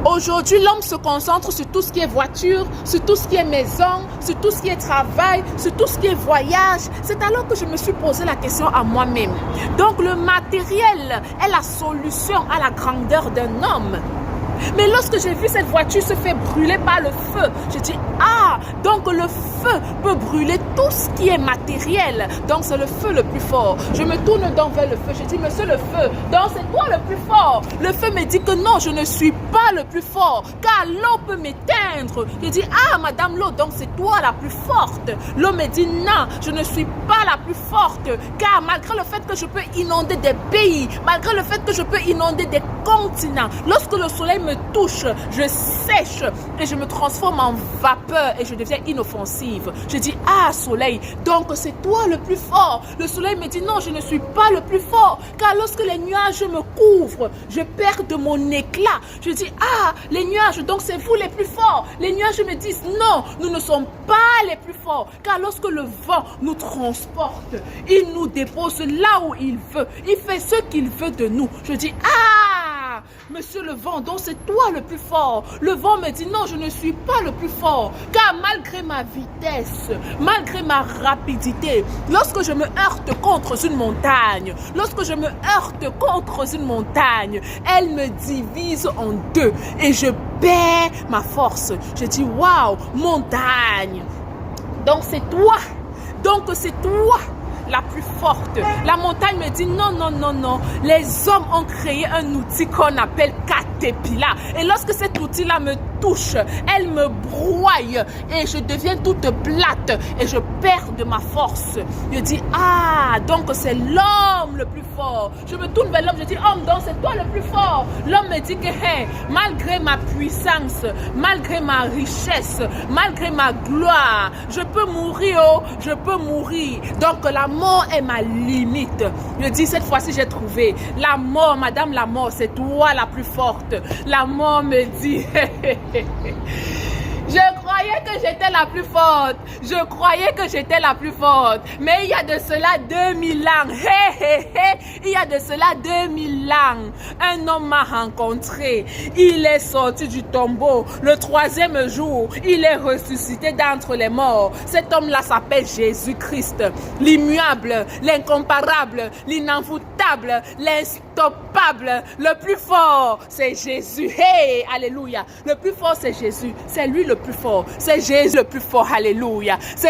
Aujourd'hui, l'homme se concentre sur tout ce qui est voiture, sur tout ce qui est maison, sur tout ce qui est travail, sur tout ce qui est voyage. C'est alors que je me suis posé la question à moi-même. Donc, le matériel est la solution à la grandeur d'un homme. Mais lorsque j'ai vu cette voiture se faire brûler par le feu, j'ai dit, ah, donc le feu peut brûler tout ce qui est matériel. Donc c'est le feu le plus fort. Je me tourne donc vers le feu. Je dis, monsieur le feu, donc c'est toi le plus fort. Le feu me dit que non, je ne suis pas le plus fort, car l'eau peut m'éteindre. Je dis, ah, madame l'eau, donc c'est toi la plus forte. L'eau me dit, non, je ne suis pas la plus forte, car malgré le fait que je peux inonder des pays, malgré le fait que je peux inonder des continents, lorsque le soleil me touche, je sèche et je me transforme en vapeur et je deviens inoffensive. Je dis, ah soleil, donc c'est toi le plus fort. Le soleil me dit, non, je ne suis pas le plus fort, car lorsque les nuages me couvrent, je perds de mon éclat. Je dis, ah, les nuages, donc c'est vous les plus forts. Les nuages me disent, non, nous ne sommes pas les plus forts, car lorsque le vent nous transporte, il nous dépose là où il veut. Il fait ce qu'il veut de nous. Je dis, ah, monsieur le vent, donc c'est toi le plus fort. Le vent me dit, non, je ne suis pas le plus fort, car malgré ma vitesse, malgré ma rapidité, lorsque je me heurte contre une montagne, lorsque je me heurte contre une montagne, elle me divise en deux et je perds ma force. Je dis, waouh, montagne, donc c'est toi, la plus forte. La montagne me dit non, non, non, non. Les hommes ont créé un outil qu'on appelle caterpillar. Et lorsque cet outil-là me touche, elle me broye et je deviens toute plate et je perds de ma force. Je dis, ah, donc c'est l'homme le plus fort. Je me tourne vers l'homme, je dis, homme, donc c'est toi le plus fort. L'homme me dit que, hey, malgré ma puissance, malgré ma richesse, malgré ma gloire, je peux mourir, oh, je peux mourir. Donc la mort est ma limite. Je dis, cette fois-ci, j'ai trouvé. La mort, madame la mort, c'est toi la plus forte. La mort me dit, je croyais que j'étais la plus forte. Je croyais que j'étais la plus forte. Mais il y a de cela 2000 ans. Il y a de cela 2000 ans. Un homme m'a rencontré. Il est sorti du tombeau. Le troisième jour, il est ressuscité d'entre les morts. Cet homme-là s'appelle Jésus-Christ. L'immuable, l'incomparable, l'inenvoûtable, l'instoppable. Le plus fort, c'est Jésus. Hey, alléluia. Le plus fort, c'est Jésus. C'est lui le plus fort. C'est Jésus le plus fort. Alléluia. C'est